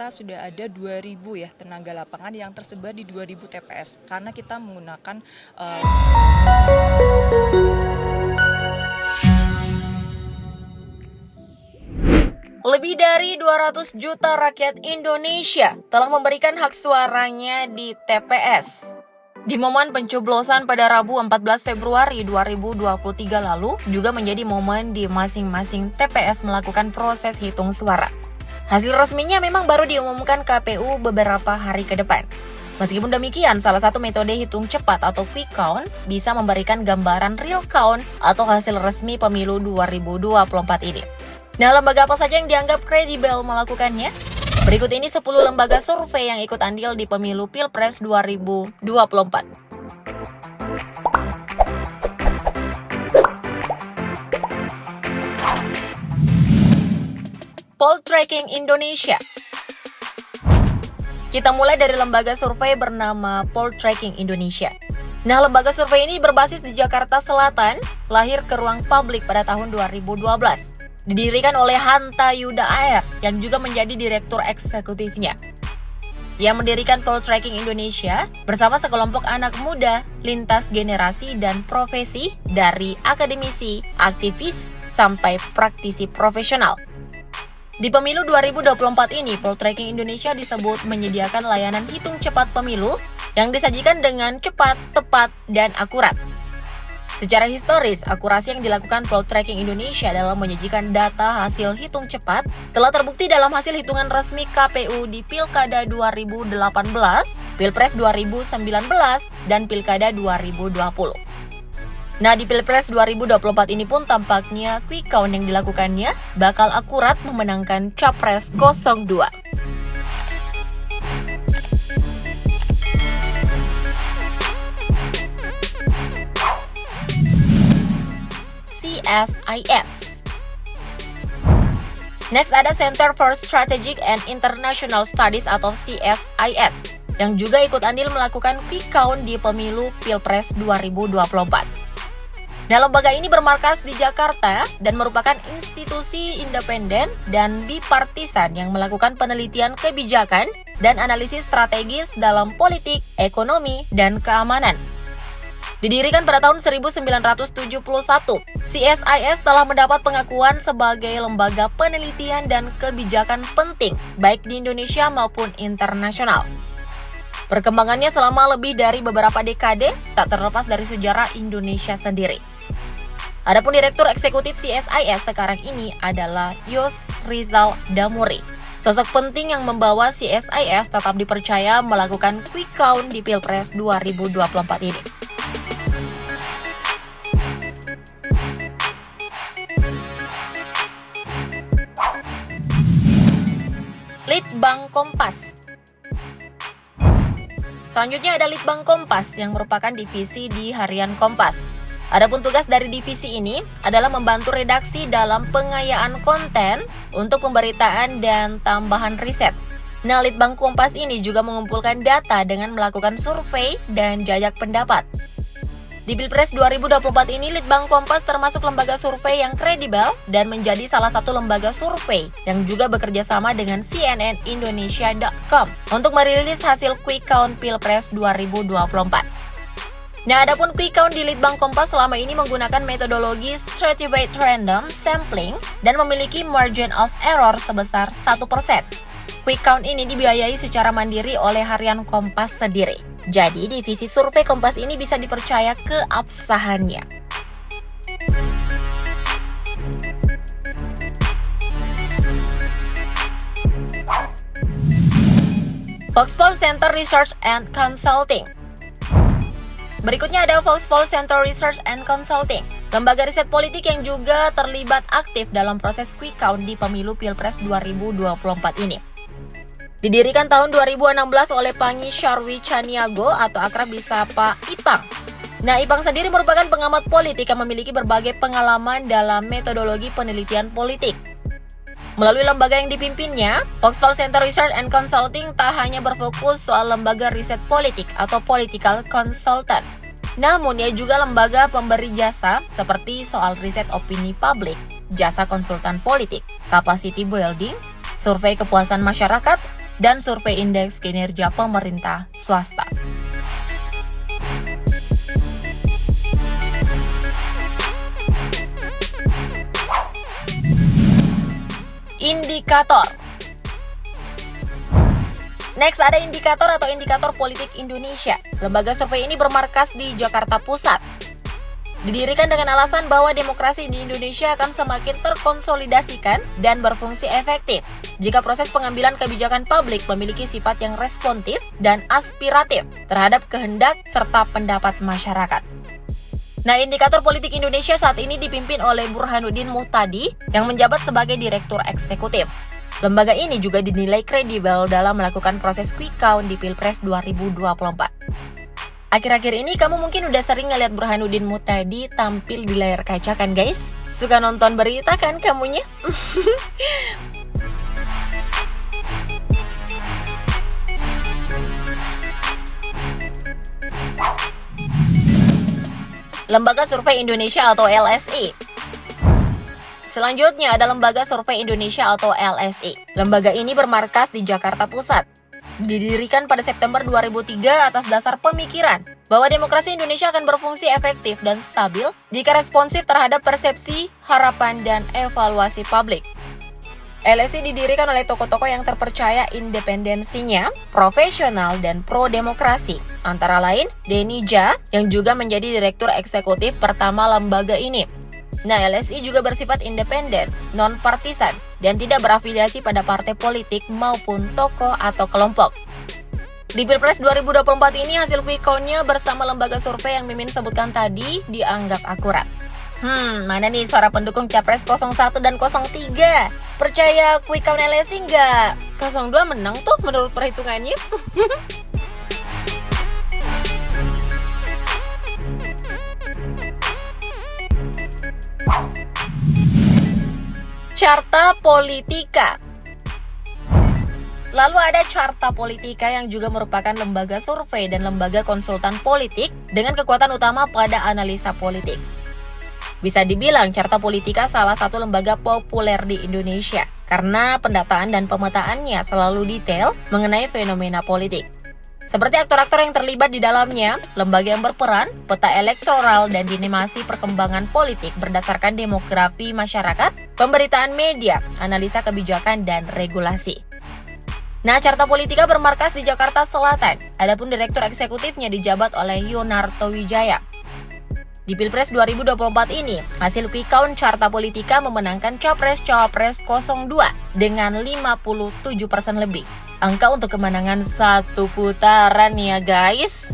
kita sudah ada 2.000 ya tenaga lapangan yang tersebar di 2.000 TPS karena kita menggunakan Lebih dari 200 juta rakyat Indonesia telah memberikan hak suaranya di TPS. Di momen pencoblosan pada Rabu 14 Februari 2023 lalu juga menjadi momen di masing-masing TPS melakukan proses hitung suara. Hasil resminya memang baru diumumkan KPU beberapa hari ke depan. Meskipun demikian, salah satu metode hitung cepat atau quick count bisa memberikan gambaran real count atau hasil resmi pemilu 2024 ini. Nah, lembaga apa saja yang dianggap kredibel melakukannya? Berikut ini 10 lembaga survei yang ikut andil di pemilu Pilpres 2024. Poltreking Indonesia. Kita mulai dari lembaga survei bernama Poltreking Indonesia. Nah, lembaga survei ini berbasis di Jakarta Selatan, lahir ke ruang publik pada tahun 2012. Didirikan oleh Hanta Yuda Air yang juga menjadi direktur eksekutifnya. Yang mendirikan Poltreking Indonesia bersama sekelompok anak muda, lintas generasi dan profesi dari akademisi, aktivis, sampai praktisi profesional. Di pemilu 2024 ini, Poltreking Indonesia disebut menyediakan layanan hitung cepat pemilu yang disajikan dengan cepat, tepat, dan akurat. Secara historis, akurasi yang dilakukan Poltreking Indonesia dalam menyajikan data hasil hitung cepat telah terbukti dalam hasil hitungan resmi KPU di Pilkada 2018, Pilpres 2019, dan Pilkada 2020. Nah, di Pilpres 2024 ini pun tampaknya quick count yang dilakukannya bakal akurat memenangkan Capres 02. CSIS. Next ada Center for Strategic and International Studies atau CSIS yang juga ikut andil melakukan quick count di pemilu Pilpres 2024. Nah, lembaga ini bermarkas di Jakarta dan merupakan institusi independen dan bipartisan yang melakukan penelitian kebijakan dan analisis strategis dalam politik, ekonomi, dan keamanan. Didirikan pada tahun 1971, CSIS telah mendapat pengakuan sebagai lembaga penelitian dan kebijakan penting, baik di Indonesia maupun internasional. Perkembangannya selama lebih dari beberapa dekade tak terlepas dari sejarah Indonesia sendiri. Adapun Direktur Eksekutif CSIS sekarang ini adalah Yos Rizal Damuri. Sosok penting yang membawa CSIS tetap dipercaya melakukan quick count di Pilpres 2024 ini. Litbang Kompas. Selanjutnya ada Litbang Kompas yang merupakan divisi di Harian Kompas. Adapun tugas dari divisi ini adalah membantu redaksi dalam pengayaan konten untuk pemberitaan dan tambahan riset. Nah, Litbang Kompas ini juga mengumpulkan data dengan melakukan survei dan jajak pendapat. Di Pilpres 2024 ini, Litbang Kompas termasuk lembaga survei yang kredibel dan menjadi salah satu lembaga survei yang juga bekerja sama dengan cnnindonesia.com untuk merilis hasil quick count Pilpres 2024. Nah, adapun quick count di Litbang Kompas selama ini menggunakan metodologi stratified random sampling dan memiliki margin of error sebesar 1%. Quick count ini dibiayai secara mandiri oleh Harian Kompas sendiri. Jadi, divisi survei Kompas ini bisa dipercaya keabsahannya. Voxpol Center Research and Consulting. Berikutnya ada Voxpol Center Research and Consulting, lembaga riset politik yang juga terlibat aktif dalam proses quick count di pemilu Pilpres 2024 ini. Didirikan tahun 2016 oleh Pangi Syarwi Caniago atau akrab disapa Ipang. Nah, Ipang sendiri merupakan pengamat politik yang memiliki berbagai pengalaman dalam metodologi penelitian politik. Melalui lembaga yang dipimpinnya, Voxpol Center Research and Consulting tak hanya berfokus soal lembaga riset politik atau political consultant. Namun, ia juga lembaga pemberi jasa seperti soal riset opini publik, jasa konsultan politik, capacity building, survei kepuasan masyarakat, dan survei indeks kinerja pemerintah swasta. Indikator. Next, ada indikator atau indikator politik Indonesia. Lembaga survei ini bermarkas di Jakarta Pusat. Didirikan dengan alasan bahwa demokrasi di Indonesia akan semakin terkonsolidasikan dan berfungsi efektif jika proses pengambilan kebijakan publik memiliki sifat yang responsif dan aspiratif terhadap kehendak serta pendapat masyarakat. Nah, indikator politik Indonesia saat ini dipimpin oleh Burhanuddin Muhtadi yang menjabat sebagai Direktur Eksekutif. Lembaga ini juga dinilai kredibel dalam melakukan proses quick count di Pilpres 2024. Akhir-akhir ini kamu mungkin udah sering ngeliat Burhanuddin Muhtadi tampil di layar kaca kan guys? Suka nonton berita kan kamunya? Lembaga Survei Indonesia atau LSI. Selanjutnya ada Lembaga Survei Indonesia atau LSI. Lembaga ini bermarkas di Jakarta Pusat. Didirikan pada September 2003 atas dasar pemikiran bahwa demokrasi Indonesia akan berfungsi efektif dan stabil jika responsif terhadap persepsi, harapan, dan evaluasi publik. LSI didirikan oleh tokoh-tokoh yang terpercaya independensinya, profesional, dan pro-demokrasi. Antara lain, Denny Ja yang juga menjadi Direktur Eksekutif pertama lembaga ini. Nah, LSI juga bersifat independen, non-partisan, dan tidak berafiliasi pada partai politik maupun tokoh atau kelompok. Di Pilpres 2024 ini, hasil quick count-nya bersama lembaga survei yang Mimin sebutkan tadi dianggap akurat. Mana nih suara pendukung Capres 01 dan 03? Percaya quick count LSI nggak? 02 menang tuh menurut perhitungannya. Carta Politika. Lalu ada Carta Politika yang juga merupakan lembaga survei dan lembaga konsultan politik dengan kekuatan utama pada analisa politik. Bisa dibilang Carta Politika salah satu lembaga populer di Indonesia karena pendataan dan pemetaannya selalu detail mengenai fenomena politik. Seperti aktor-aktor yang terlibat di dalamnya, lembaga yang berperan, peta elektoral, dan dinamasi perkembangan politik berdasarkan demografi masyarakat, pemberitaan media, analisa kebijakan, dan regulasi. Nah, Carta Politika bermarkas di Jakarta Selatan, adapun direktur eksekutifnya dijabat oleh Yonarto Wijaya. Di Pilpres 2024 ini, hasil quick count Carta Politika memenangkan Capres-Cawapres 02 dengan 57% lebih. Angka untuk kemenangan satu putaran ya guys.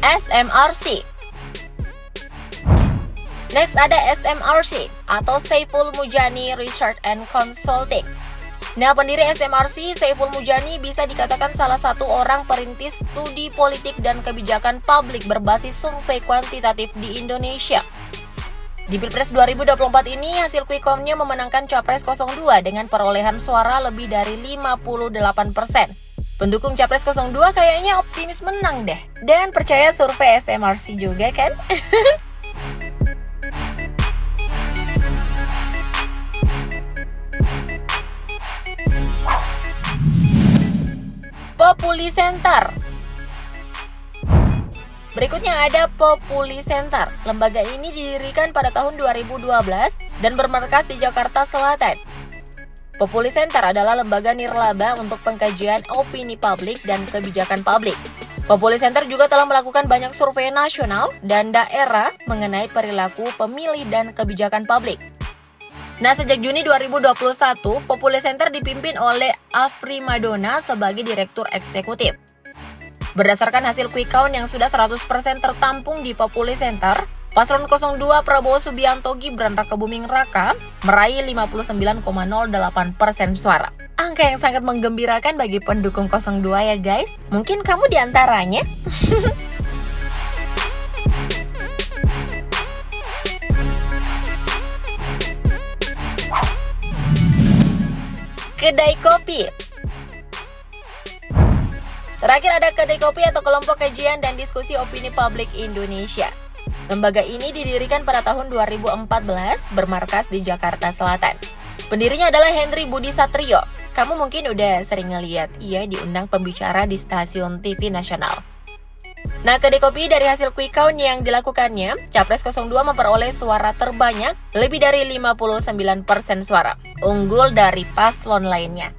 SMRC. Next ada SMRC atau Saiful Mujani Research and Consulting. Nah, pendiri SMRC, Saiful Mujani, bisa dikatakan salah satu orang perintis studi politik dan kebijakan publik berbasis survei kuantitatif di Indonesia. Di Pilpres 2024 ini, hasil quick count-nya memenangkan Capres 02 dengan perolehan suara lebih dari 58%. Pendukung Capres 02 kayaknya optimis menang deh. Dan percaya survei SMRC juga kan? Populi Center. Berikutnya ada Populi Center. Lembaga ini didirikan pada tahun 2012 dan bermarkas di Jakarta Selatan. Populi Center adalah lembaga nirlaba untuk pengkajian opini publik dan kebijakan publik. Populi Center juga telah melakukan banyak survei nasional dan daerah mengenai perilaku pemilih dan kebijakan publik. Nah, sejak Juni 2021, Populi Center dipimpin oleh Afri Madona sebagai Direktur Eksekutif. Berdasarkan hasil quick count yang sudah 100% tertampung di Populi Center, Paslon 02 Prabowo Subianto Gibran Rakebuming Raka meraih 59,08% suara. Angka yang sangat menggembirakan bagi pendukung 02 ya guys. Mungkin kamu diantaranya. Kedai Kopi. Terakhir ada Kedai Kopi atau Kelompok Kajian dan Diskusi Opini Publik Indonesia. Lembaga ini didirikan pada tahun 2014, bermarkas di Jakarta Selatan. Pendirinya adalah Henry Budi Satrio. Kamu mungkin udah sering ngeliat ia diundang pembicara di stasiun TV nasional. Nah, kedai kopi dari hasil quick count yang dilakukannya, Capres 02 memperoleh suara terbanyak, lebih dari 59% suara, unggul dari paslon lainnya.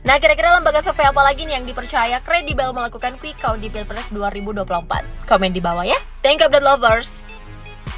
Nah, kira-kira lembaga survei apa lagi nih yang dipercaya kredibel melakukan quick count di Pilpres 2024? Komen di bawah ya. Thank you, update lovers!